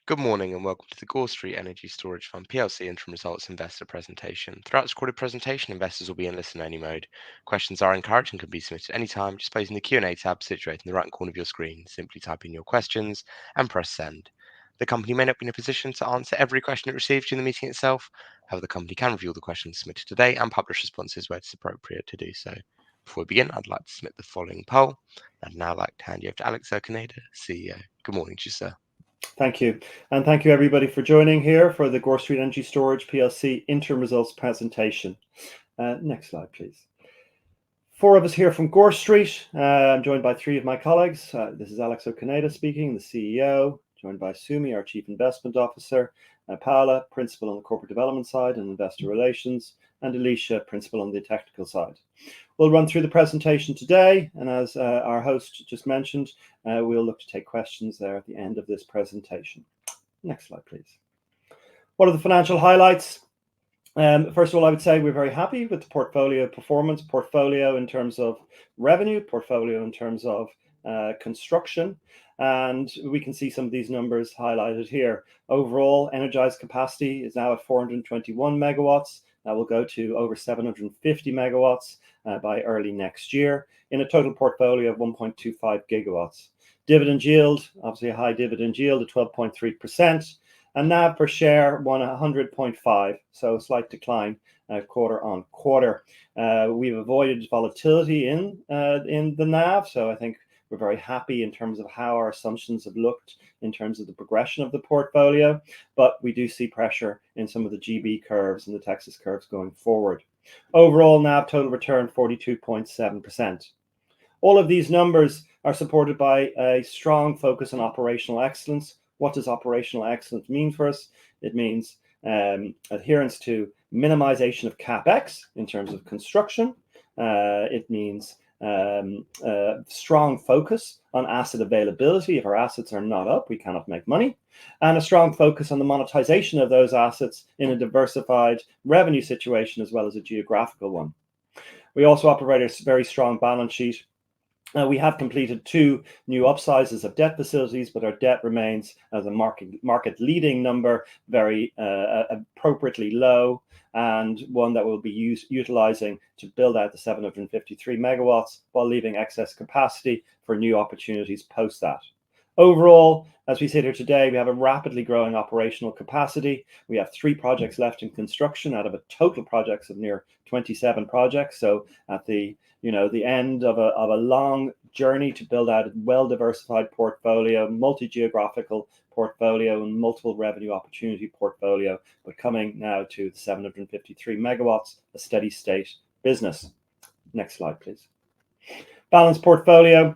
Good morning and welcome to the Gore Street Energy Storage Fund PLC interim results investor presentation. Throughout this recorded presentation, investors will be in listen-only mode. Questions are encouraged and can be submitted at any time just by using the Q&A tab situated in the right corner of your screen. Simply type in your questions and press send. The company may not be in a position to answer every question it receives during the meeting itself. However, the company can review the questions submitted today and publish responses where it's appropriate to do so. Before we begin, I'd like to submit the following poll. I'd now like to hand you over to Alex Canada, CEO. Good morning to you, sir. Thank you. And thank you everybody for joining here for the Gore Street Energy Storage PLC interim results presentation. Next slide, please. Four of us here from Gore Street. I'm joined by three of my colleagues. This is Alex Canada speaking, the CEO, joined by Sumi, our Chief Investment Officer, Paola, Principal on the Corporate Development side and Investor Relations, and Alicia, Principal on the Technical side. We'll run through the presentation today, and as our host just mentioned, we'll look to take questions there at the end of this presentation. Next slide, please. What are the financial highlights? First of all, I would say we're very happy with the portfolio performance, portfolio in terms of revenue, portfolio in terms of construction, and we can see some of these numbers highlighted here. Overall, energized capacity is now at 421 megawatts. That will go to over 750 megawatts by early next year in a total portfolio of 1.25 gigawatts. Dividend yield, obviously a high dividend yield at 12.3%, and NAV per share 100.5, so a slight decline quarter on quarter. We've avoided volatility in the NAV, so I think we're very happy in terms of how our assumptions have looked in terms of the progression of the portfolio, but we do see pressure in some of the GB curves and the Texas curves going forward. Overall NAV total return 42.7%. All of these numbers are supported by a strong focus on operational excellence. What does operational excellence mean for us? It means adherence to minimization of CapEx in terms of construction. It means strong focus on asset availability. If our assets are not up, we cannot make money, and a strong focus on the monetization of those assets in a diversified revenue situation as well as a geographical one. We also operate a very strong balance sheet. We have completed two new upsizes of debt facilities, but our debt remains as a market leading number, very appropriately low, and one that we'll be utilizing to build out the 753 megawatts while leaving excess capacity for new opportunities post that. Overall, as we sit here today, we have a rapidly growing operational capacity. We have 3 projects left in construction out of a total projects of near 27 projects. So at the end of a long journey to build out a well-diversified portfolio, multi-geographical portfolio, and multiple revenue opportunity portfolio, but coming now to the 753 megawatts, a steady state business. Next slide, please. Balanced portfolio.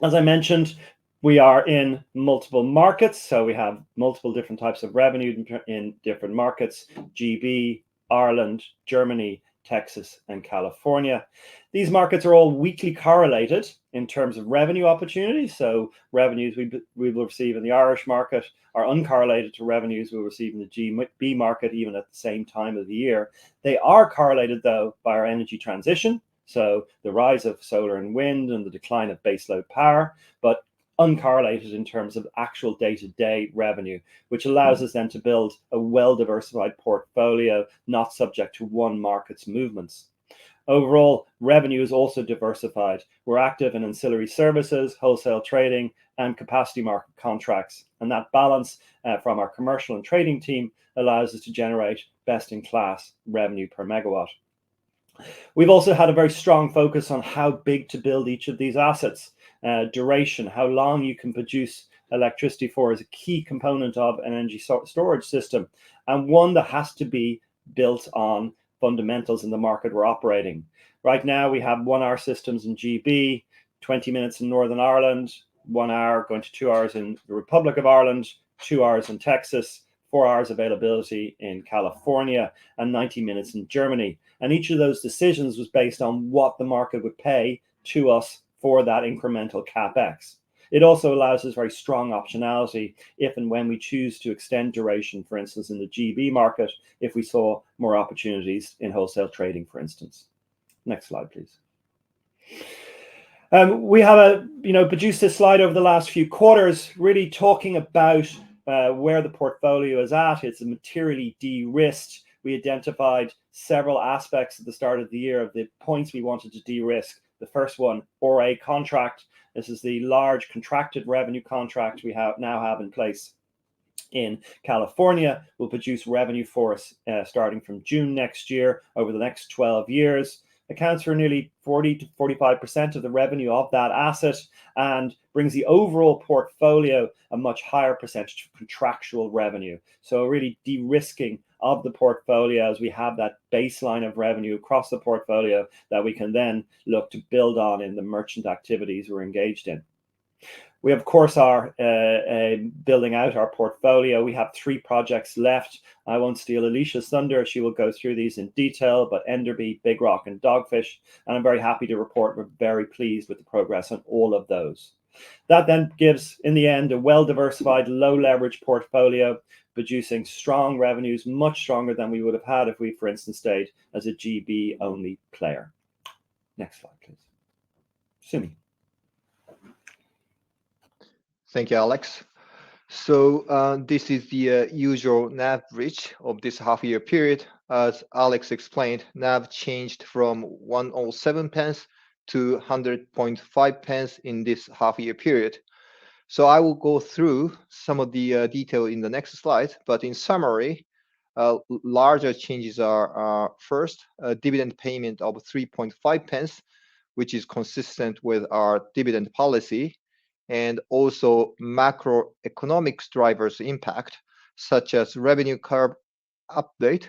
As I mentioned, we are in multiple markets, so we have multiple different types of revenue in different markets: GB, Ireland, Germany, Texas, and California. These markets are all weakly correlated in terms of revenue opportunities. So revenues we will receive in the Irish market are uncorrelated to revenues we'll receive in the GB market, even at the same time of the year. They are correlated, though, by our energy transition, so the rise of solar and wind and the decline of baseload power, but uncorrelated in terms of actual day-to-day revenue, which allows us then to build a well-diversified portfolio, not subject to one market's movements. Overall, revenue is also diversified. We're active in ancillary services, wholesale trading, and capacity market contracts. And that balance from our commercial and trading team allows us to generate best-in-class revenue per megawatt. We've also had a very strong focus on how big to build each of these assets. Duration, how long you can produce electricity for, is a key component of an energy storage system, and one that has to be built on fundamentals in the market we're operating. Right now, we have 1 hour systems in GB, 20 minutes in Northern Ireland, 1 hour going to 2 hours in the Republic of Ireland, 2 hours in Texas, 4 hours availability in California, and 90 minutes in Germany. And each of those decisions was based on what the market would pay to us for that incremental CapEx. It also allows us very strong optionality if and when we choose to extend duration, for instance, in the GB market, if we saw more opportunities in wholesale trading, for instance. Next slide, please. We have produced this slide over the last few quarters, really talking about where the portfolio is at. It's materially de-risked. We identified several aspects at the start of the year of the points we wanted to de-risk. The first one, GORE contract. This is the large contracted revenue contract we now have in place in California. Will produce revenue for us starting from June next year over the next 12 years. Accounts for nearly 40 to 45% of the revenue of that asset and brings the overall portfolio a much higher percentage of contractual revenue. So really de-risking of the portfolio as we have that baseline of revenue across the portfolio that we can then look to build on in the merchant activities we're engaged in. We, of course, are building out our portfolio. We have 3 projects left. I won't steal Alicia's thunder. She will go through these in detail, but Enderby, Big Rock, and Dogfish. And I'm very happy to report we're very pleased with the progress on all of those. That then gives, in the end, a well-diversified, low-leverage portfolio, producing strong revenues, much stronger than we would have had if we, for instance, stayed as a GB-only player. Next slide, please. Sumi. Thank you, Alex. So this is the usual NAV bridge of this half-year period. As Alex explained, NAV changed from 107 pence to 100.5 pence in this half-year period. So I will go through some of the detail in the next slide, but in summary, larger changes are first, a dividend payment of 3.5 pence, which is consistent with our dividend policy, and also macroeconomic drivers impact, such as revenue curve update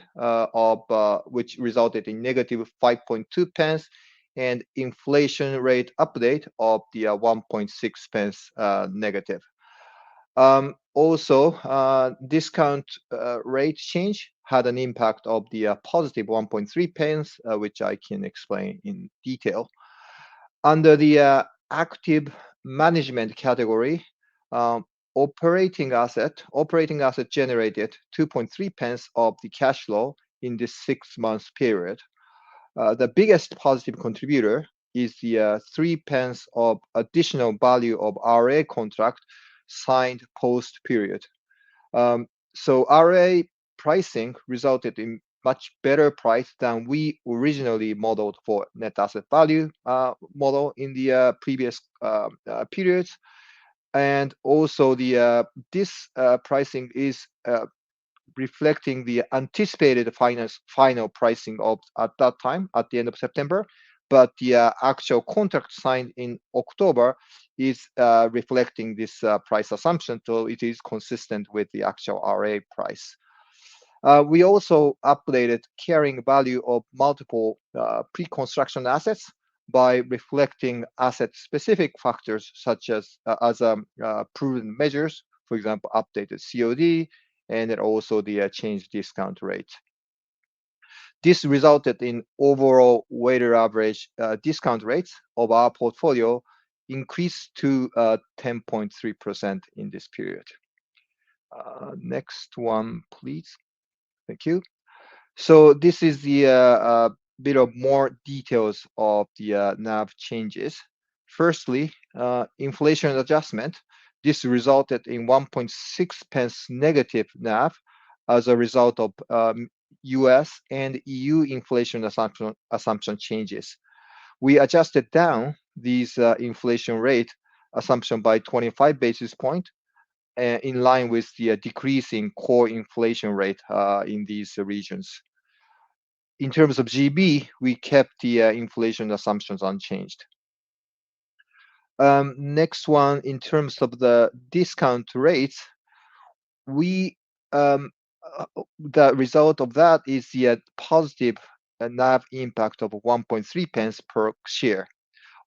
which resulted in negative 5.2 pence, and inflation rate update of the 1.6 pence negative. Also, discount rate change had an impact of the positive 1.3 pence, which I can explain in detail. Under the active management category, operating asset generated 2.3 pence of the cash flow in this 6-month period. The biggest positive contributor is the 3 pence of additional value of RA contract signed post period. So RA pricing resulted in much better price than we originally modeled for net asset value model in the previous periods. And also this pricing is reflecting the anticipated final pricing of at that time at the end of September, but the actual contract signed in October is reflecting this price assumption, so it is consistent with the actual RA price. We also updated carrying value of multiple pre-construction assets by reflecting asset-specific factors such as proven measures, for example, updated COD, and then also the change discount rate. This resulted in overall weighted average discount rates of our portfolio increased to 10.3% in this period. Next one, please. Thank you. So this is the bit of more details of the NAV changes. Firstly, inflation adjustment. This resulted in 1.6 pence negative NAV as a result of US and EU inflation assumption changes. We adjusted down these inflation rate assumption by 25 basis points in line with the decreasing core inflation rate in these regions. In terms of GB, we kept the inflation assumptions unchanged. Next one, in terms of the discount rates, we the result of that is the positive NAV impact of 1.3 pence per share.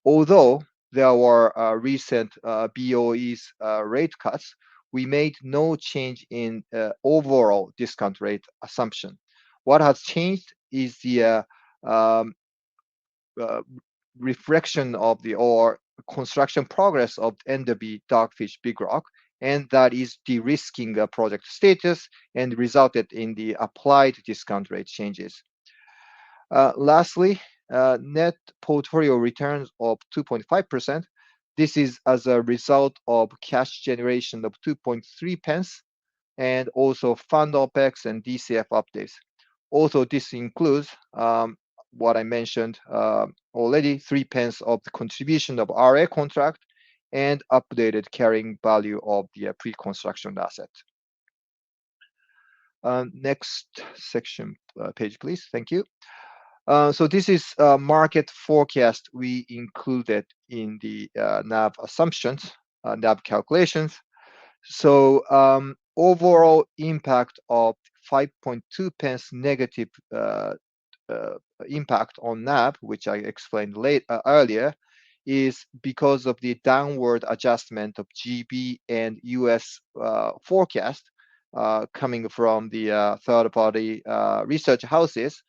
Although there were recent BOE's rate cuts, we made no change in overall discount rate assumption. What has changed is the reflection of the construction progress of Enderby, Dogfish, Big Rock, and that is de-risking project status and resulted in the applied discount rate changes. Lastly, net portfolio returns of 2.5%. This is as a result of cash generation of 2.3 pence and also fund OPEX and DCF updates. Also, this includes what I mentioned already, 3 pence of the contribution of RA contract and updated carrying value of the pre-construction asset. Next section, page, please. Thank you. So this is a market forecast we included in the NAV assumptions, NAV calculations. So overall impact of 5.2 pence negative impact on NAV, which I explained earlier, is because of the downward adjustment of GB and US forecast coming from the third-party research houses,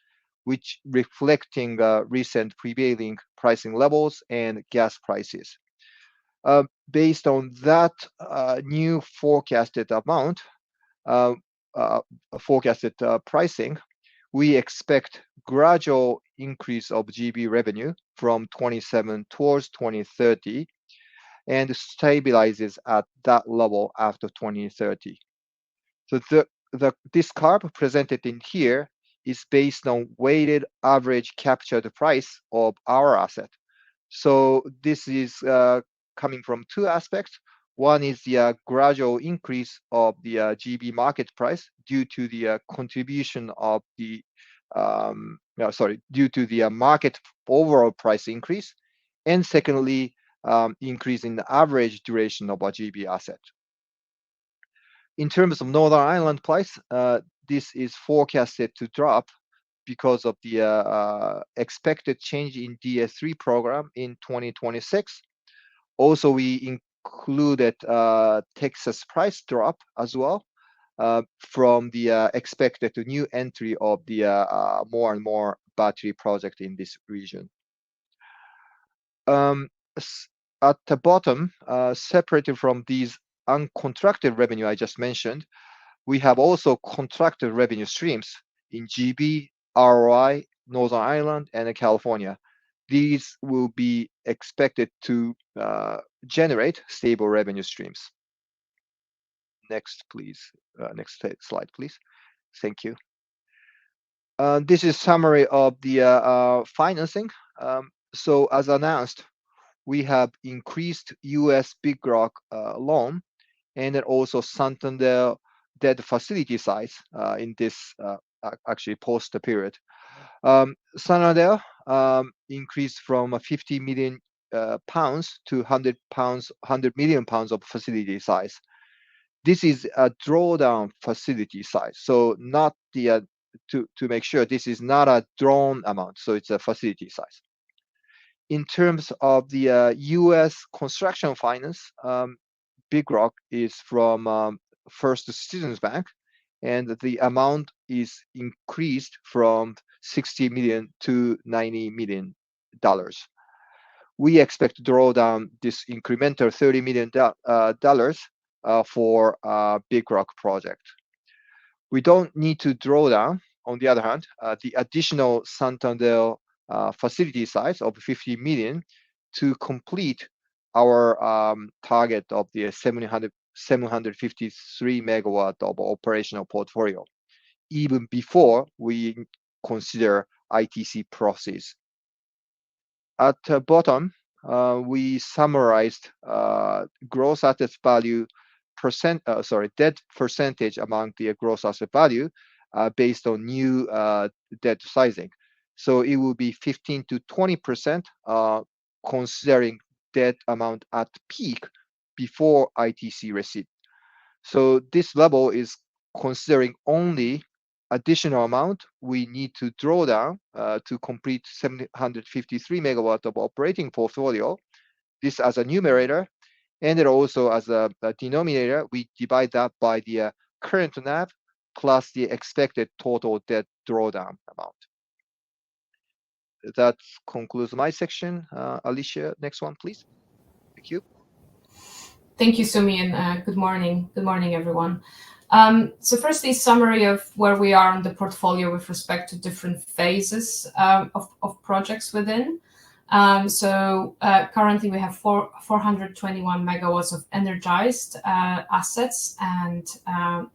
which reflecting recent prevailing pricing levels and gas prices. Based on that new forecasted amount, forecasted pricing, we expect gradual increase of GB revenue from 27 towards 2030 and stabilizes at that level after 2030. So this curve presented in here is based on weighted average captured price of our asset. So this is coming from two aspects. One is the gradual increase of the GB market price due to the contribution of the due to the market overall price increase, and secondly, increase in the average duration of a GB asset. In terms of Northern Ireland price, this is forecasted to drop because of the expected change in DS3 program in 2026. Also, we included Texas price drop as well from the expected new entry of the more and more battery project in this region. At the bottom, separated from these uncontracted revenue I just mentioned, we have also contracted revenue streams in GB, ROI, Northern Ireland, and California. These will be expected to generate stable revenue streams. Next, please. Next slide, please. Thank you. This is summary of the financing. So as announced, we have increased US Big Rock loan and then also Santander debt facility size in this actually post the period. Santander increased from 50 million pounds to 100 million pounds of facility size. This is a drawdown facility size, so not the to make sure this is not a drawn amount, so it's a facility size. In terms of the US construction finance, Big Rock is from First Citizens Bank, and the amount is increased from $60 million to $90 million. We expect to draw down this incremental $30 million for Big Rock project. We don't need to draw down, on the other hand, the additional Santander facility size of 50 million to complete our target of the 753 megawatt of operational portfolio, even before we consider ITC process. At the bottom, we summarized gross asset value debt percentage among the gross asset value based on new debt sizing. So it will be 15 to 20% considering debt amount at peak before ITC receipt. So this level is considering only additional amount we need to draw down to complete 753 megawatt of operating portfolio. This as a numerator, and then also as a denominator, we divide that by the current NAV plus the expected total debt drawdown amount. That concludes my section. Alicia, next one, please. Thank you. Thank you, Sumi, and good morning. Good morning, everyone. So firstly, summary of where we are on the portfolio with respect to different phases of projects within. Currently we have 421 megawatts of energized assets, and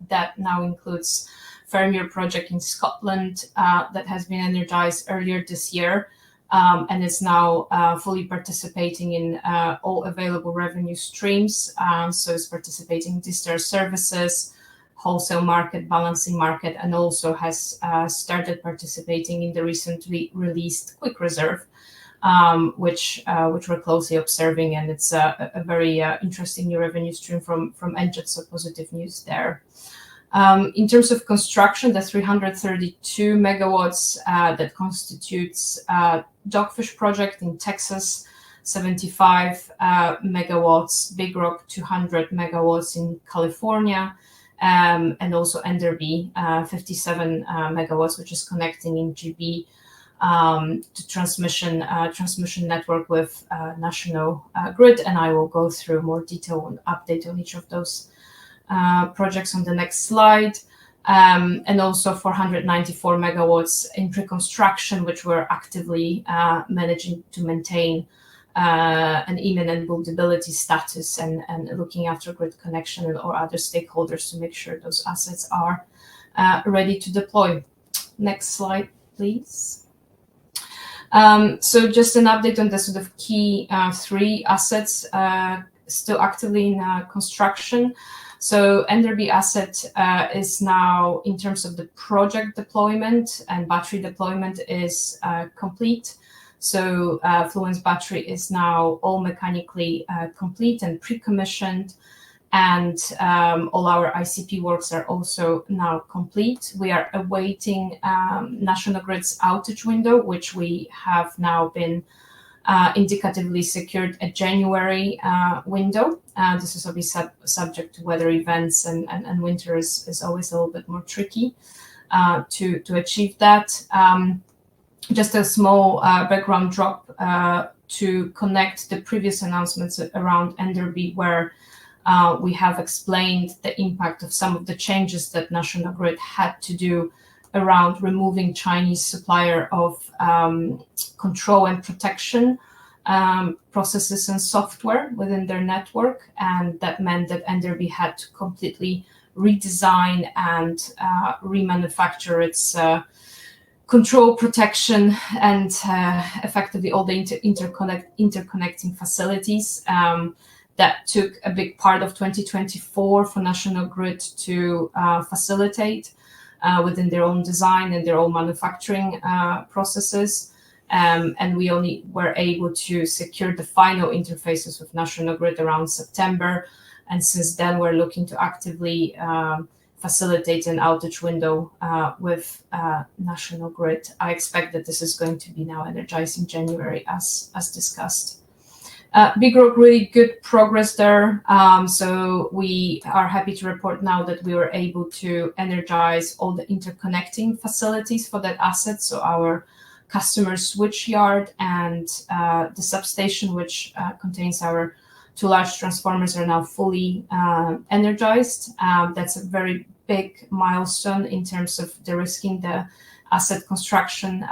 that now includes Ferrymuir project in Scotland that has been energized earlier this year, and is now fully participating in all available revenue streams. So it's participating in discharge services, wholesale market, balancing market, and also has started participating in the recently released quick reserve, which we're closely observing, and it's a very interesting new revenue stream from Enjet, so positive news there. In terms of construction, the 332 megawatts that constitutes Dogfish project in Texas, 75 megawatts, Big Rock 200 megawatts in California, and also Enderby 57 megawatts, which is connecting in GB to transmission network with National Grid, and I will go through more detail and update on each of those projects on the next slide. And also 494 megawatts in pre-construction, which we're actively managing to maintain an imminent buildability status and looking after grid connection or other stakeholders to make sure those assets are ready to deploy. Next slide, please. So just an update on the sort of key 3 assets still actively in construction. So Enderby asset is now, in terms of the project deployment and battery deployment, is complete. So Fluence battery is now all mechanically complete and pre-commissioned, and all our ICP works are also now complete. We are awaiting National Grid's outage window, which we have now been indicatively secured a January window. This is obviously subject to weather events, and winter is always a little bit more tricky to achieve that. Just a small background drop to connect the previous announcements around Enderby, where we have explained the impact of some of the changes that National Grid had to do around removing Chinese supplier of control and protection processes and software within their network. And that meant that Enderby had to completely redesign and remanufacture its control, protection, and effectively all the interconnecting facilities. That took a big part of 2024 for National Grid to facilitate within their own design and their own manufacturing processes. And we only were able to secure the final interfaces with National Grid around September. And since then, we're looking to actively facilitate an outage window with National Grid. I expect that this is going to be now energized in January, as discussed. Big Rock, really good progress there. So we are happy to report now that we were able to energize all the interconnecting facilities for that asset. So our customer switch yard and the substation, which contains our 2 large transformers, are now fully energized. That's a very big milestone in terms of de-risking the asset construction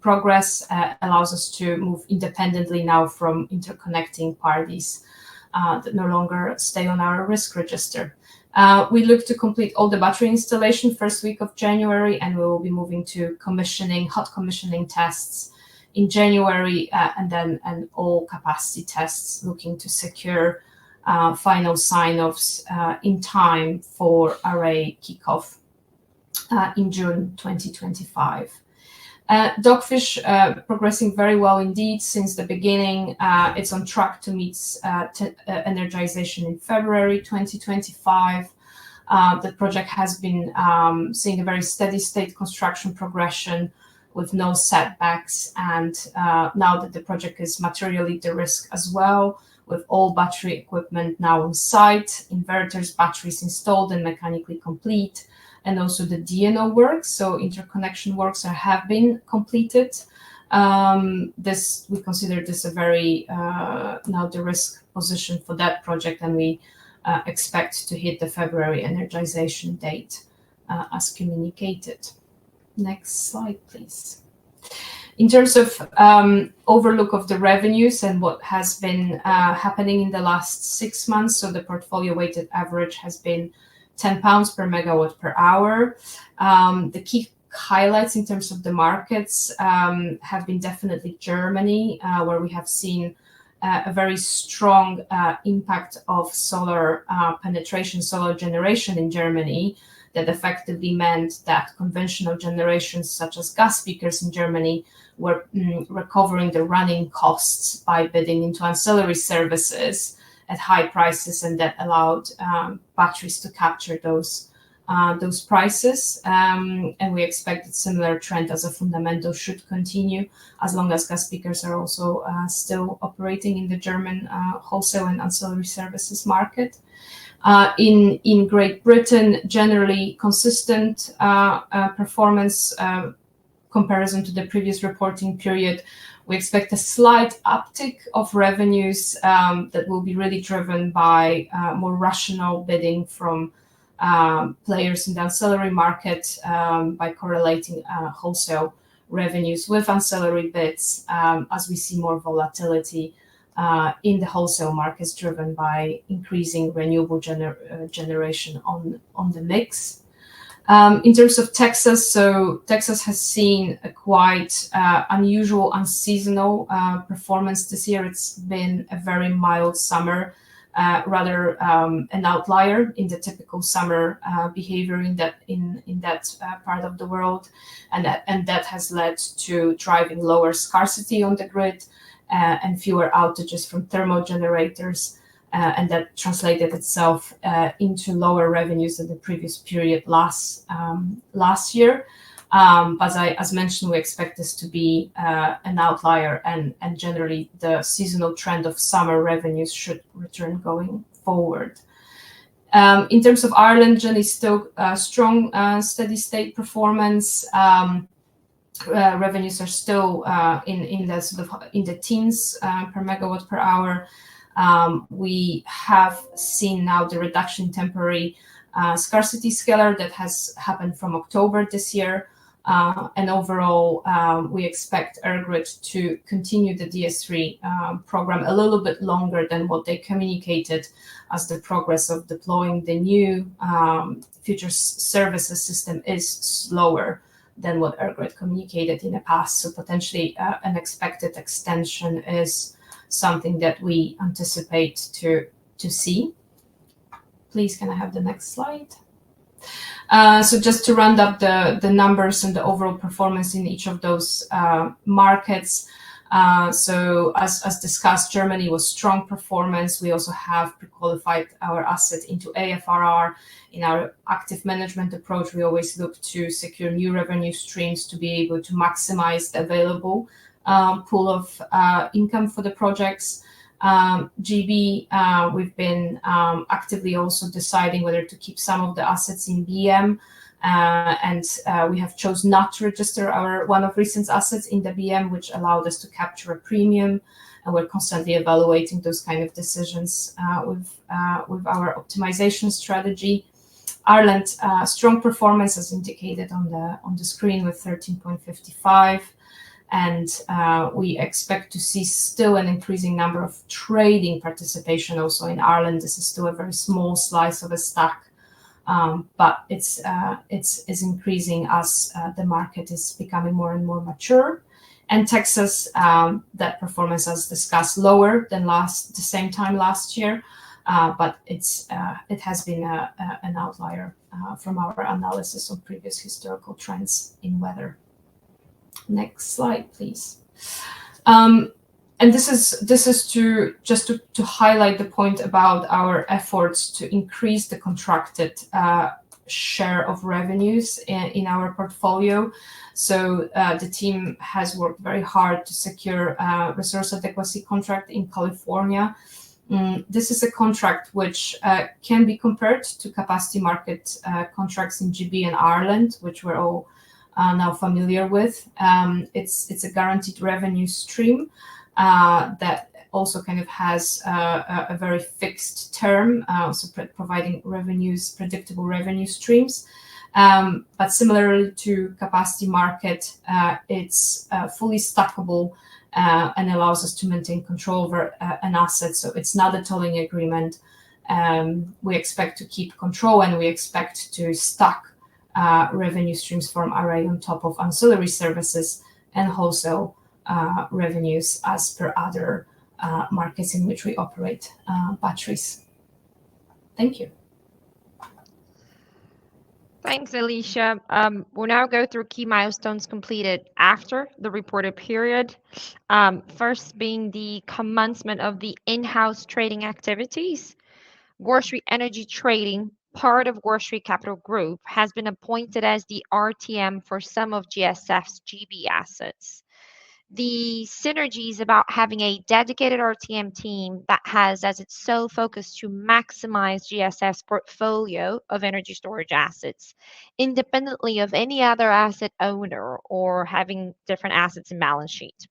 progress. Allows us to move independently now from interconnecting parties that no longer stay on our risk register. We look to complete all the battery installation first week of January, and we will be moving to hot commissioning tests in January, and all capacity tests, looking to secure final sign-offs in time for array kickoff in June 2025. Dogfish progressing very well indeed since the beginning. It's on track to meet energization in February 2025. The project has been seeing a very steady state construction progression with no setbacks, and now that the project is materially de-risked as well, with all battery equipment now on site, inverters, batteries installed and mechanically complete, and also the DNO works, so interconnection works have been completed. We consider this a very now de-risk position for that project, and we expect to hit the February energization date as communicated. Next slide, please. In terms of overlook of the revenues and what has been happening in the last 6 months, so the portfolio weighted average has been £10 per megawatt per hour. The key highlights in terms of the markets have been definitely Germany, where we have seen a very strong impact of solar penetration, solar generation in Germany, that effectively meant that conventional generations such as gas peakers in Germany were recovering the running costs by bidding into ancillary services at high prices, and that allowed batteries to capture those prices. And we expect that similar trend as a fundamental should continue as long as gas peakers are also still operating in the German wholesale and ancillary services market. In Great Britain, generally consistent performance comparison to the previous reporting period. We expect a slight uptick of revenues that will be really driven by more rational bidding from players in the ancillary market by correlating wholesale revenues with ancillary bids as we see more volatility in the wholesale markets driven by increasing renewable generation on the mix. In terms of Texas, so Texas has seen a quite unusual, unseasonal performance this year. It's been a very mild summer, rather an outlier in the typical summer behavior in that part of the world, and that has led to driving lower scarcity on the grid and fewer outages from thermal generators. And that translated itself into lower revenues than the previous period last year. As mentioned, we expect this to be an outlier, and generally the seasonal trend of summer revenues should return going forward. In terms of Ireland, generally still strong steady state performance. Revenues are still in the teens per megawatt per hour. We have seen now the reduction in temporary scarcity scalar that has happened from October this year. And overall, we expect EirGrid to continue the DS3 program a little bit longer than what they communicated, as the progress of deploying the new future services system is slower than what EirGrid communicated in the past. So potentially an expected extension is something that we anticipate to see. Please, can I have the next slide? So just to round up the numbers and the overall performance in each of those markets. So as discussed, Germany was strong performance. We also have pre-qualified our asset into AFRR. In our active management approach, we always look to secure new revenue streams to be able to maximize the available pool of income for the projects. GB, we've been actively also deciding whether to keep some of the assets in BM, and we have chosen not to register our one of recent assets in the BM, which allowed us to capture a premium, and we're constantly evaluating those kind of decisions with our optimization strategy. Ireland, strong performance as indicated on the screen with 13.55. And we expect to see still an increasing number of trading participation also in Ireland. This is still a very small slice of a stack, but it's increasing as the market is becoming more and more mature. And Texas, that performance, as discussed, lower than the same time last year, but it has been an outlier from our analysis of previous historical trends in weather. Next slide, please. And this is to highlight the point about our efforts to increase the contracted share of revenues in our portfolio. So the team has worked very hard to secure a resource adequacy contract in California. This is a contract which can be compared to capacity market contracts in GB and Ireland, which we're all now familiar with. It's a guaranteed revenue stream that also kind of has a very fixed term, also providing predictable revenue streams. But similarly to capacity market, it's fully stackable and allows us to maintain control over an asset. So it's not a tolling agreement. We expect to keep control, and we expect to stack revenue streams from array on top of ancillary services and wholesale revenues as per other markets in which we operate batteries. Thank you. Thanks, Alicia. We'll now go through key milestones completed after the reported period. First being the commencement of the in-house trading activities. GORE Energy Trading, part of GORE Capital Group, has been appointed as the RTM for some of GSF's GB assets. The synergy is about having a dedicated RTM team that has as its sole focus to maximize GSF's portfolio of energy storage assets, independently of any other asset owner or having different assets in balance sheet,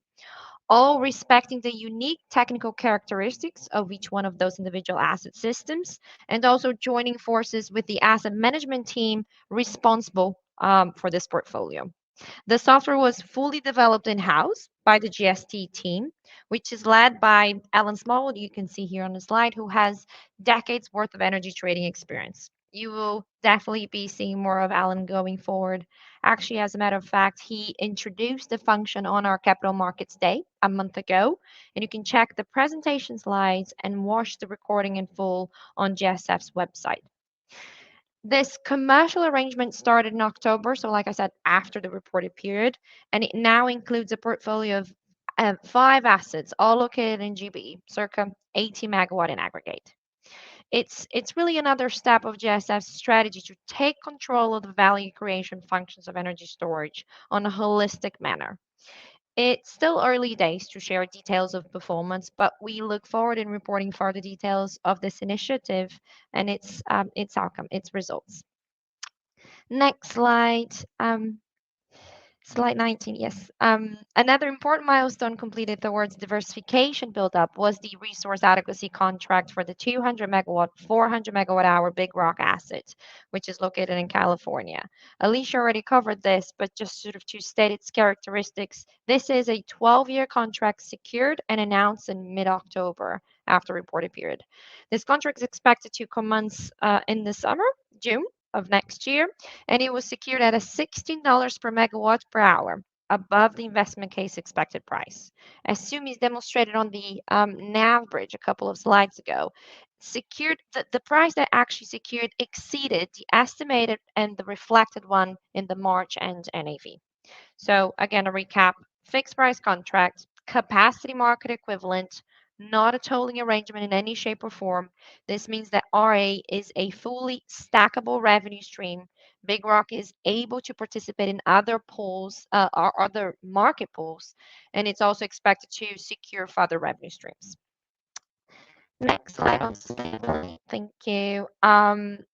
all respecting the unique technical characteristics of each one of those individual asset systems, and also joining forces with the asset management team responsible for this portfolio. The software was fully developed in-house by the GST team, which is led by Alan Small, you can see here on the slide, who has decades worth of energy trading experience. You will definitely be seeing more of Alan going forward. Actually, as a matter of fact, he introduced the function on our Capital Markets Day a month ago, and you can check the presentation slides and watch the recording in full on GSF's website. This commercial arrangement started in October, so like I said, after the reported period, and it now includes a portfolio of 5 assets, all located in GB, circa 80 megawatt in aggregate. It's really another step of GSF's strategy to take control of the value creation functions of energy storage on a holistic manner. It's still early days to share details of performance, but we look forward in reporting further details of this initiative and its outcome, its results. Next slide. Slide 19, yes. Another important milestone completed towards diversification buildup was the resource adequacy contract for the 200 megawatt, 400 megawatt hour Big Rock asset, which is located in California. Alicia already covered this, but just sort of to state its characteristics, this is a 12-year contract secured and announced in mid-October after reported period. This contract is expected to commence in the summer, June of next year, and it was secured at a $16 per megawatt per hour, above the investment case expected price. As Sumi's demonstrated on the NAV bridge a couple of slides ago, the price that actually secured exceeded the estimated and the reflected one in the March end NAV. So again, a recap: fixed price contract, capacity market equivalent, not a tolling arrangement in any shape or form. This means that RA is a fully stackable revenue stream. Big Rock is able to participate in other pools or other market pools, and it's also expected to secure further revenue streams. Next slide on sustainability. Thank you.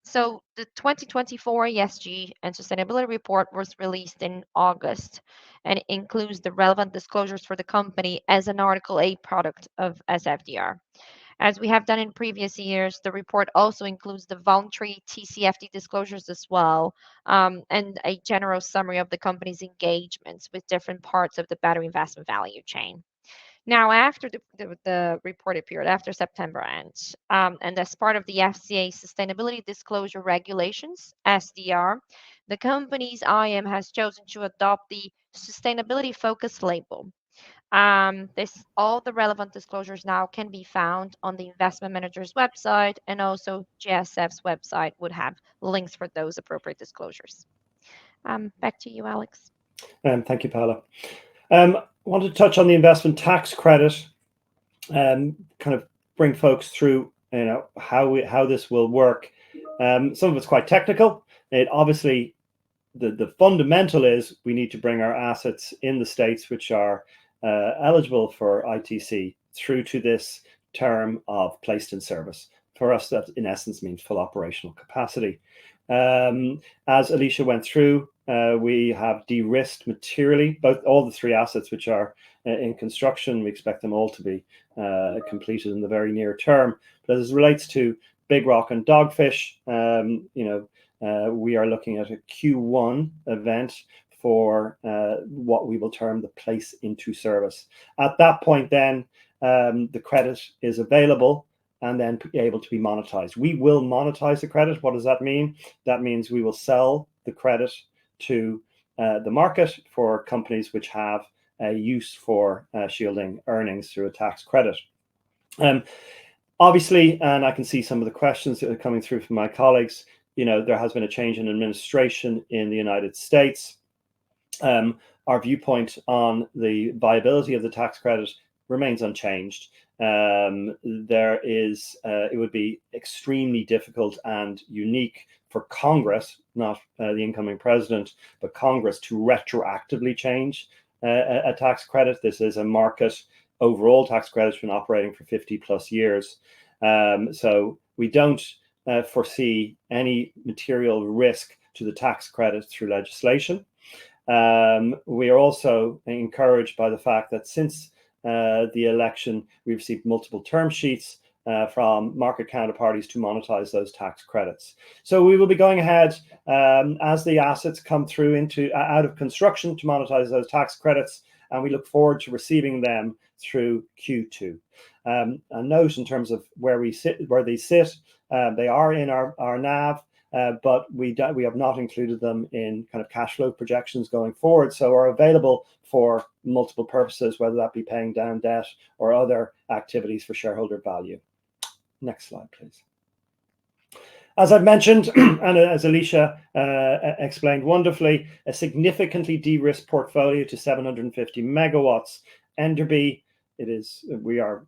So the 2024 ESG and sustainability report was released in August, and it includes the relevant disclosures for the company as an Article 8 product of SFDR. As we have done in previous years, the report also includes the voluntary TCFD disclosures as well, and a general summary of the company's engagements with different parts of the battery investment value chain. Now, after the reported period, after September ends, and as part of the FCA Sustainability Disclosure Regulations, SDR, the company's IM has chosen to adopt the Sustainability Focus label. All the relevant disclosures now can be found on the investment manager's website, and also GSF's website would have links for those appropriate disclosures. Back to you, Alex. Thank you, Paula. I wanted to touch on the investment tax credit and kind of bring folks through, how this will work. Some of it's quite technical. It obviously, the fundamental is we need to bring our assets in the States which are eligible for ITC through to this term of placed in service. For us, that in essence means full operational capacity. As Alicia went through, we have de-risked materially all the 3 assets which are in construction. We expect them all to be completed in the very near term. But as it relates to Big Rock and Dogfish, we are looking at a Q1 event for what we will term the place into service. At that point then, the credit is available and then able to be monetized. We will monetize the credit. What does that mean? That means we will sell the credit to the market for companies which have a use for shielding earnings through a tax credit. Obviously, and I can see some of the questions that are coming through from my colleagues, there has been a change in administration in the United States. Our viewpoint on the viability of the tax credit remains unchanged. It would be extremely difficult and unique for Congress, not the incoming president, but Congress, to retroactively change a tax credit. This is a market overall tax credit's been operating for 50 plus years. So we don't foresee any material risk to the tax credit through legislation. We are also encouraged by the fact that since the election, we've received multiple term sheets from market counterparties to monetize those tax credits. So we will be going ahead as the assets come through out of construction to monetize those tax credits, and we look forward to receiving them through Q2. A note in terms of where they sit, they are in our NAV. But we have not included them in kind of cash flow projections going forward, so are available for multiple purposes, whether that be paying down debt or other activities for shareholder value. Next slide, please. As I've mentioned, and as Alicia explained wonderfully, a significantly de-risked portfolio to 750 megawatts. Enderby, we are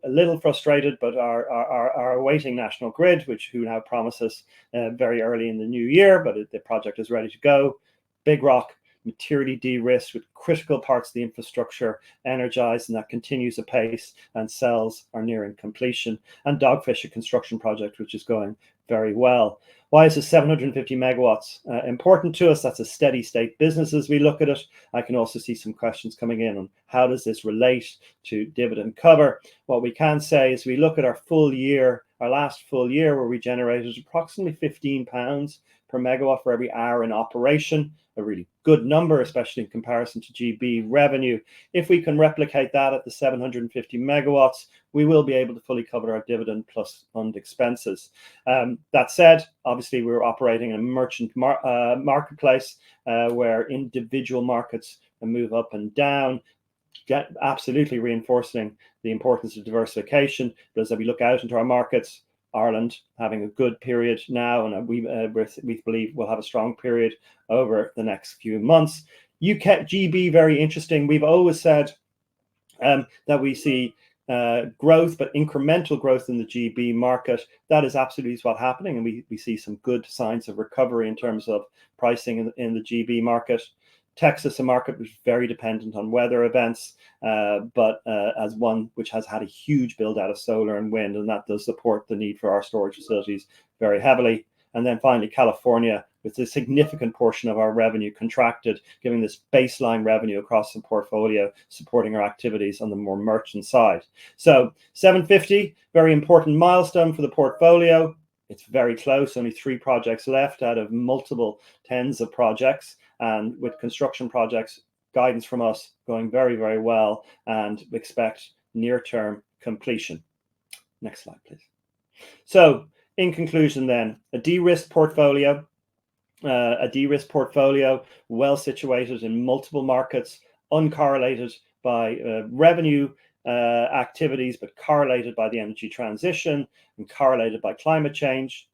a little frustrated, but are awaiting National Grid, who now promises very early in the new year, but the project is ready to go. Big Rock, materially de-risked with critical parts of the infrastructure energized, and that continues apace, and cells are nearing completion. And Dogfish, a construction project, which is going very well. Why is the 750 megawatts important to us? That's a steady state business as we look at it. I can also see some questions coming in on how does this relate to dividend cover. What we can say is we look at our last full year, where we generated approximately £15 per megawatt for every hour in operation, a really good number, especially in comparison to GB revenue. If we can replicate that at the 750 megawatts, we will be able to fully cover our dividend plus fund expenses. That said, obviously we're operating in a merchant marketplace where individual markets move up and down, absolutely reinforcing the importance of diversification. But as we look out into our markets, Ireland having a good period now, and we believe we'll have a strong period over the next few months. UK, GB, very interesting. We've always said that we see growth, but incremental growth in the GB market. That is absolutely what's happening, and we see some good signs of recovery in terms of pricing in the GB market. Texas, a market which is very dependent on weather events, but as one which has had a huge build out of solar and wind, and that does support the need for our storage facilities very heavily. And then finally, California, with a significant portion of our revenue contracted, giving this baseline revenue across the portfolio, supporting our activities on the more merchant side. So 750, very important milestone for the portfolio. It's very close, only 3 projects left out of multiple tens of projects. And with construction projects, guidance from us going very, very well, and expect near-term completion. Next slide, please. So in conclusion then, a de-risked portfolio, well situated in multiple markets, uncorrelated by revenue activities, but correlated by the energy transition and correlated by climate change.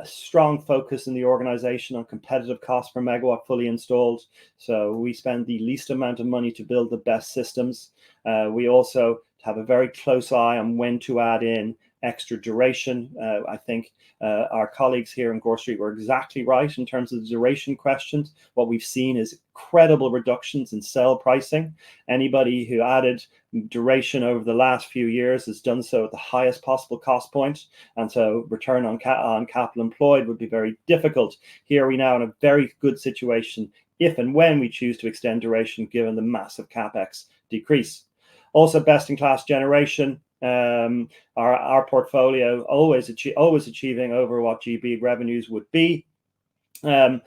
Strong focus in the organization on competitive cost per megawatt fully installed. So we spend the least amount of money to build the best systems. We also have a very close eye on when to add in extra duration. I think our colleagues here in Gore Street were exactly right in terms of the duration questions. What we've seen is credible reductions in cell pricing. Anybody who added duration over the last few years has done so at the highest possible cost point, and so return on capital employed would be very difficult. Here we now in a very good situation if and when we choose to extend duration, given the massive capex decrease. Also, best in class generation. Our portfolio always achieving over what GB revenues would be. And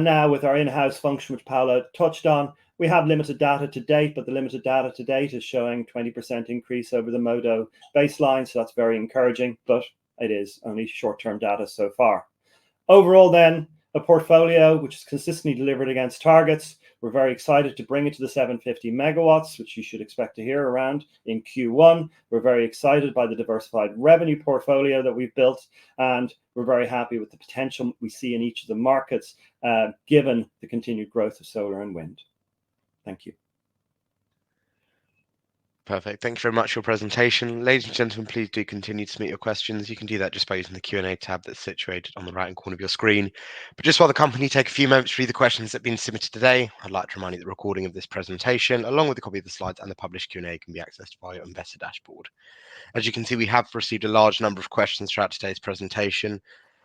now with our in-house function, which Paolo touched on, we have limited data to date, but the limited data to date is showing 20% increase over the Modo baseline. So that's very encouraging, but it is only short-term data so far. Overall then, a portfolio which is consistently delivered against targets. We're very excited to bring it to the 750 megawatts, which you should expect to hear around in Q1. We're very excited by the diversified revenue portfolio that we've built, and we're very happy with the potential we see in each of the markets, given the continued growth of solar and wind. Thank you. Perfect. Thank you very much for your presentation. Ladies and gentlemen, please do continue to submit your questions. You can do that just by using the Q&A tab that's situated on the right-hand corner of your screen. But just while the company take a few moments to read the questions that have been submitted today, I'd like to remind you that the recording of this presentation, along with a copy of the slides and the published Q&A, can be accessed via your investor dashboard. As you can see, we have received a large number of questions throughout today's presentation.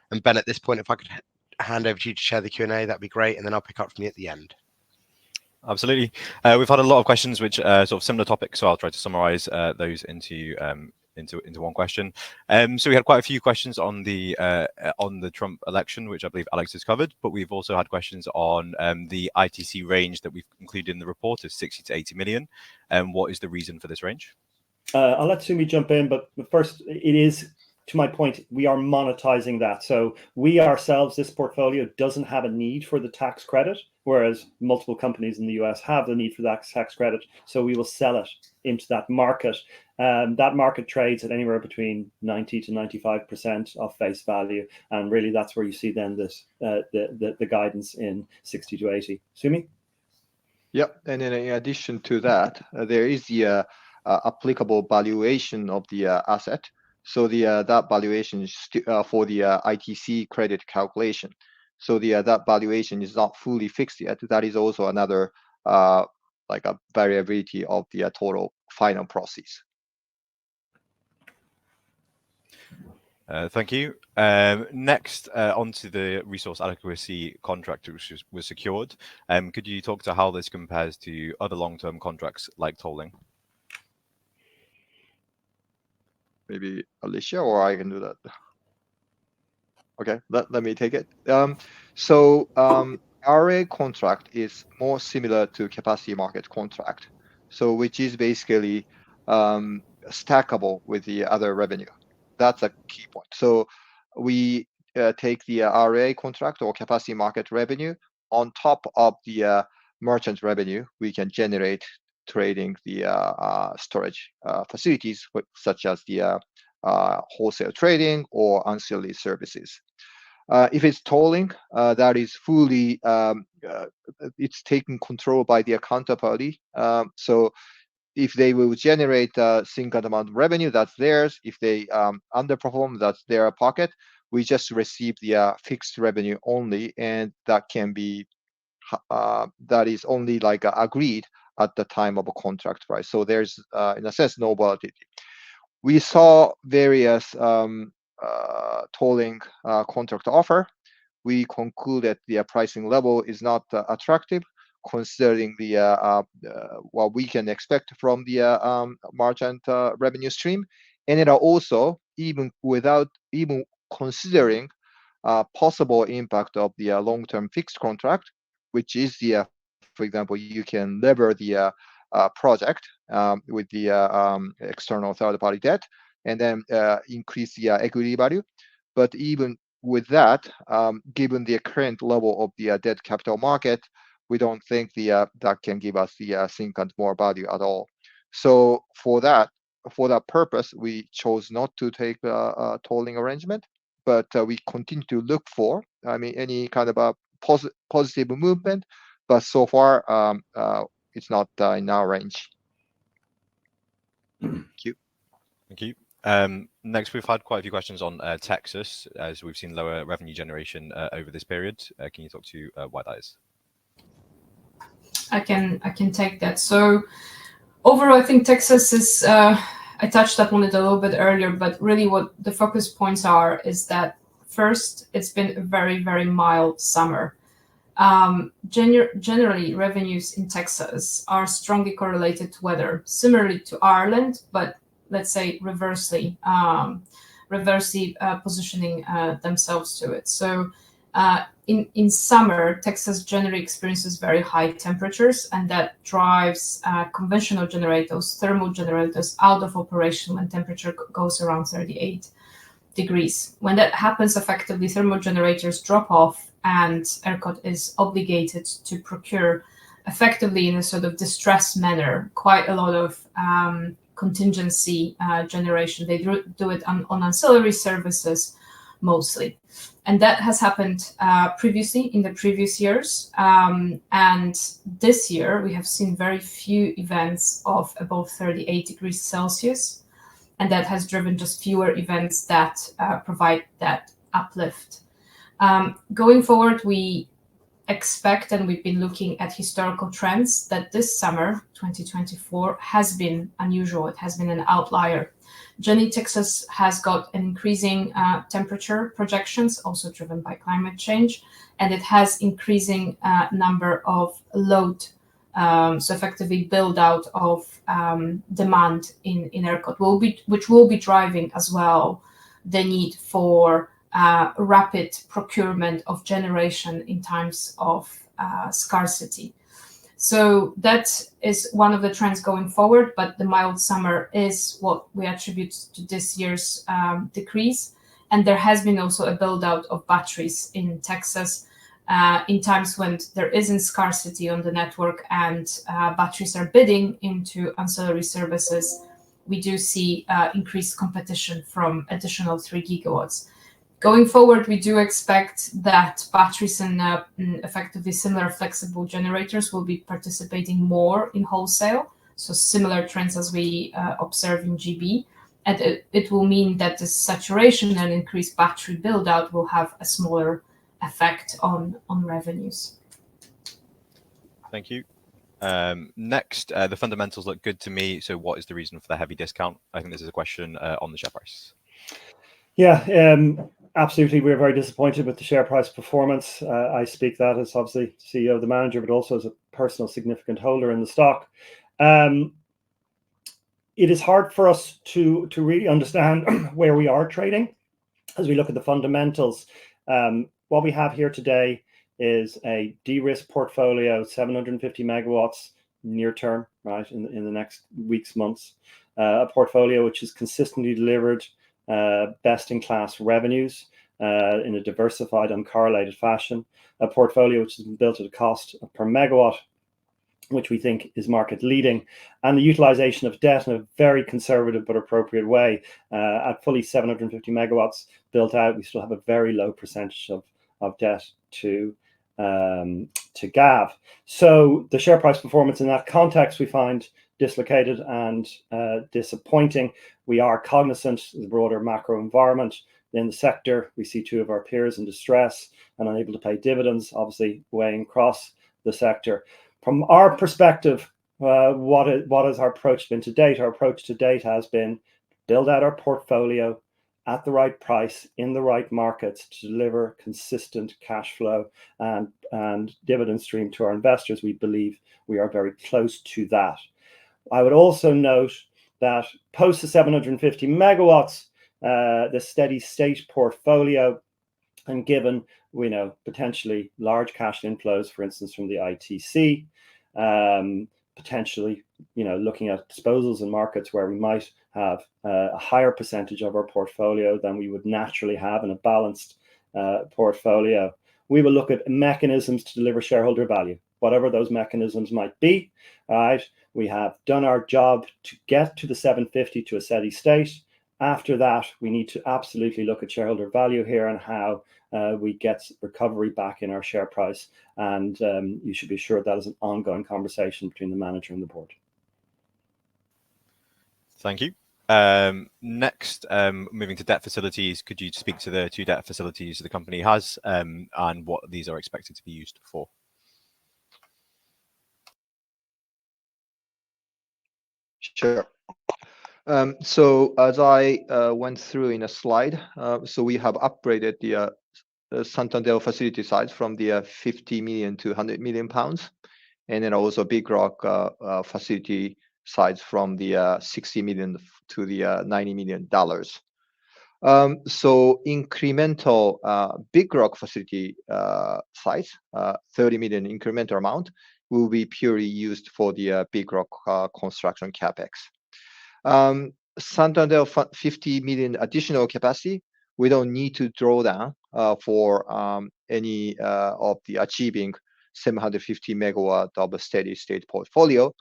And Ben, at this point, if I could hand over to you to share the Q&A, that'd be great. And then I'll pick up from you at the end. Absolutely. We've had a lot of questions which sort of similar topics, so I'll try to summarize those into one question. So we had quite a few questions on the Trump election, which I believe Alex has covered, but we've also had questions on the ITC range that we've included in the report of 60 to 80 million. What is the reason for this range? I'll let Sumi jump in, but first, it is, to my point, we are monetizing that. So we ourselves, this portfolio doesn't have a need for the tax credit, whereas multiple companies in the US have the need for that tax credit. So we will sell it into that market. That market trades at anywhere between 90 to 95% of face value. And really, that's where you see then this the guidance in 60 to 80. Sumi? Yep. And then in addition to that, there is the applicable valuation of the asset. So that valuation is for the ITC credit calculation. So that valuation is not fully fixed yet. That is also another like a variability of the total final process. Thank you. Next, onto the resource adequacy contract which was secured. Could you talk to how this compares to other long-term contracts like tolling? Maybe Alicia, or I can do that. Okay, let me take it. So RA contract is more similar to capacity market contract, so which is basically stackable with the other revenue. That's a key point. So we take the RA contract or capacity market revenue on top of the merchant revenue we can generate trading the storage facilities, such as the wholesale trading or ancillary services. If it's tolling, that is fully, it's taken control by the counterparty. So if they will generate a single amount of revenue, that's theirs. If they underperform, that's their pocket. We just receive the fixed revenue only, and that can be that is only like agreed at the time of a contract price. So there's, in a sense, no volatility. We saw various tolling contract offer. We concluded the pricing level is not attractive, considering the what we can expect from the merchant revenue stream, and it are also even considering possible impact of the long-term fixed contract, which is the, for example, you can lever the project with the external third-party debt, and then increase the equity value. But even with that, given the current level of the debt capital market, we don't think that can give us the significant more value at all. So for that purpose, we chose not to take a tolling arrangement, but we continue to look for, I mean, any kind of a positive movement. But so far, it's not in our range. Thank you. Thank you. Next, we've had quite a few questions on Texas, as we've seen lower revenue generation over this period. Can you talk to why that is? I can take that. So overall, I think Texas is, I touched upon it a little bit earlier, but really what the focus points are is that first, it's been a very, very mild summer. Generally, revenues in Texas are strongly correlated to weather, similarly to Ireland, but let's say reversely positioning themselves to it. So in summer, Texas generally experiences very high temperatures, and that drives conventional generators, thermal generators, out of operation when temperature goes around 38 degrees. When that happens, effectively, thermal generators drop off, and ERCOT is obligated to procure, effectively in a sort of distressed manner, quite a lot of contingency generation. They do it on ancillary services mostly. And that has happened previously in the previous years. And this year, we have seen very few events of above 38 degrees Celsius. And that has driven just fewer events that provide that uplift. Going forward, we expect, and we've been looking at historical trends, that this summer, 2024, has been unusual. It has been an outlier. Generally, Texas has got an increasing temperature projections, also driven by climate change, and it has increasing number of load, so effectively build out of demand in ERCOT, which will be driving as well the need for rapid procurement of generation in times of scarcity. So that is one of the trends going forward, but the mild summer is what we attribute to this year's decrease. And there has been also a build out of batteries in Texas in times when there isn't scarcity on the network and batteries are bidding into ancillary services. We do see increased competition from additional 3 gigawatts. Going forward, we do expect that batteries and effectively similar flexible generators will be participating more in wholesale, so similar trends as we observe in GB. And it will mean that the saturation and increased battery build-out will have a smaller effect on revenues. Thank you. Next, the fundamentals look good to me. So what is the reason for the heavy discount? I think this is a question on the share price. Yeah, absolutely. We're very disappointed with the share price performance. I speak that as obviously CEO of the manager, but also as a personal significant holder in the stock. It is hard for us to really understand where we are trading as we look at the fundamentals. What we have here today is a de-risk portfolio, 750 megawatts near term, right, in the next weeks, months. A portfolio which has consistently delivered best-in-class revenues in a diversified, uncorrelated fashion. A portfolio which has been built at a cost per megawatt, which we think is market leading, and the utilization of debt in a very conservative but appropriate way. At fully 750 megawatts built out, we still have a very low percentage of debt to GAV. So the share price performance in that context we find dislocated and disappointing. We are cognizant of the broader macro environment in the sector. We see two of our peers in distress and unable to pay dividends, obviously weighing across the sector. From our perspective, what has our approach been to date? Our approach to date has been build out our portfolio at the right price in the right markets to deliver consistent cash flow and dividend stream to our investors. We believe we are very close to that. I would also note that post the 750 megawatts, the steady state portfolio, and given we know potentially large cash inflows, for instance, from the ITC, potentially looking at disposals in markets where we might have a higher percentage of our portfolio than we would naturally have in a balanced portfolio. We will look at mechanisms to deliver shareholder value, whatever those mechanisms might be. Right, we have done our job to get to the 750 to a steady state. After that, we need to absolutely look at shareholder value here and how we get recovery back in our share price. And you should be sure that is an ongoing conversation between the manager and the board. Thank you. Next, moving to debt facilities, could you speak to the two debt facilities the company has and what these are expected to be used for? Sure. So as I went through in a slide, so we have upgraded the Santander facility size from the 50 million to 100 million pounds, and then also Big Rock facility size from the 60 million to the $90 million. So incremental Big Rock facility size, 30 million incremental amount, will be purely used for the Big Rock construction capex. Santander 50 million additional capacity, we don't need to draw down for any of the achieving 750 megawatt of a steady state portfolio.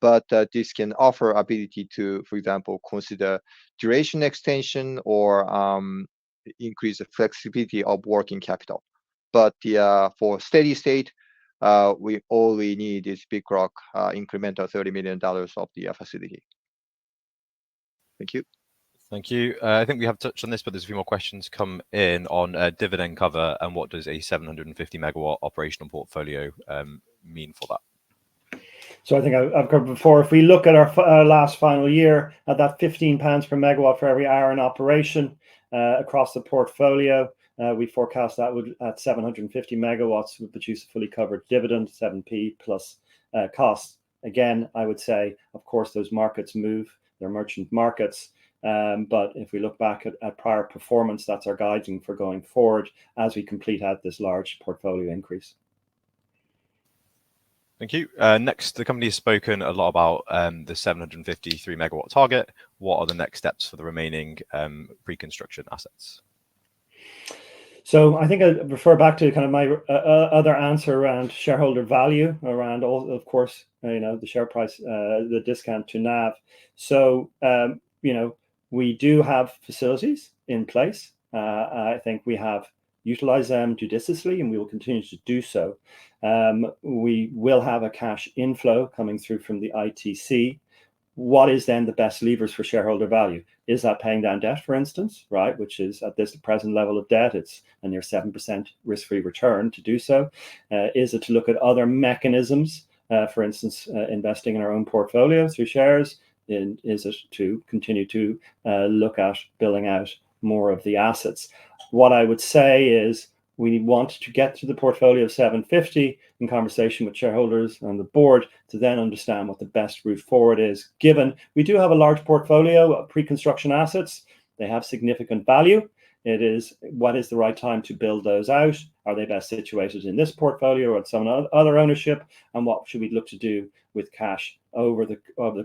But this can offer ability to, for example, consider duration extension or increase the flexibility of working capital. But for steady state, all we need is Big Rock incremental $30 million of the facility. Thank you. Thank you. I think we have touched on this, but there's a few more questions come in on dividend cover and what does a 750 megawatt operational portfolio mean for that? So I think I've covered before. If we look at our last final year at that £15 per megawatt for every hour in operation across the portfolio, we forecast that would at 750 megawatts would produce a fully covered dividend, 7p plus costs. Again, I would say, of course, those markets move. They're merchant markets. But if we look back at prior performance, that's our guiding for going forward as we complete out this large portfolio increase. Thank you. Next, the company has spoken a lot about the 753 megawatt target. What are the next steps for the remaining pre-construction assets? So I think I refer back to kind of my other answer around shareholder value, around all, of course, the share price, the discount to NAV. So, we do have facilities in place. I think we have utilized them judiciously and we will continue to do so. We will have a cash inflow coming through from the ITC. What is then the best levers for shareholder value? Is that paying down debt, for instance, right? Which is at this present level of debt, it's a near 7% risk-free return to do so. Is it to look at other mechanisms, for instance, investing in our own portfolio through shares? Is it to continue to look at building out more of the assets? What I would say is we want to get to the portfolio of 750 in conversation with shareholders and the board to then understand what the best route forward is, given we do have a large portfolio of pre-construction assets. They have significant value. It is what is the right time to build those out? Are they best situated in this portfolio or some other ownership? And what should we look to do with cash over the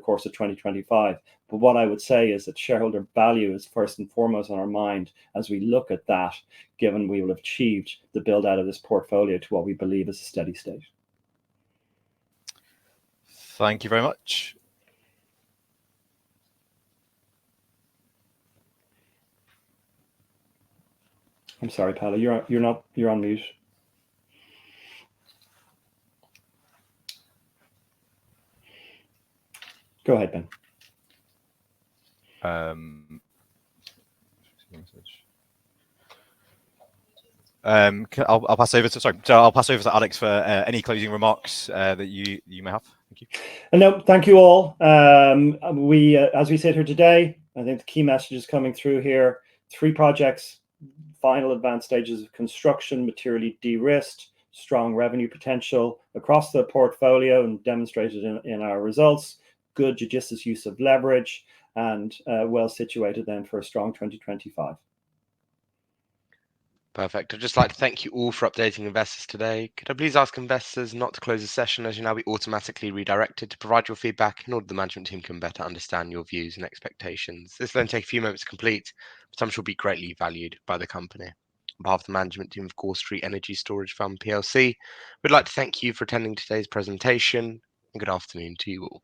course of 2025? But what I would say is that shareholder value is first and foremost on our mind as we look at that, given we will have achieved the build out of this portfolio to what we believe is a steady state. Thank you very much. I'm sorry, Paolo, you're on mute. Go ahead, Ben. I'll pass over to I'll pass over to Alex for any closing remarks that you may have. Thank you. No, thank you all. As we sit here today, I think the key message is coming through here. 3 projects, final advanced stages of construction, materially de-risked, strong revenue potential across the portfolio and demonstrated in our results, good judicious use of leverage, and well situated then for a strong 2025. Perfect. I'd just like to thank you all for updating investors today. Could I please ask investors not to close the session, as you'll now be automatically redirected to provide your feedback in order the management team can better understand your views and expectations. This will then take a few moments to complete, but I'm sure will be greatly valued by the company. On behalf of the management team of GORE Energy Storage Fund PLC, we'd like to thank you for attending today's presentation, and good afternoon to you all.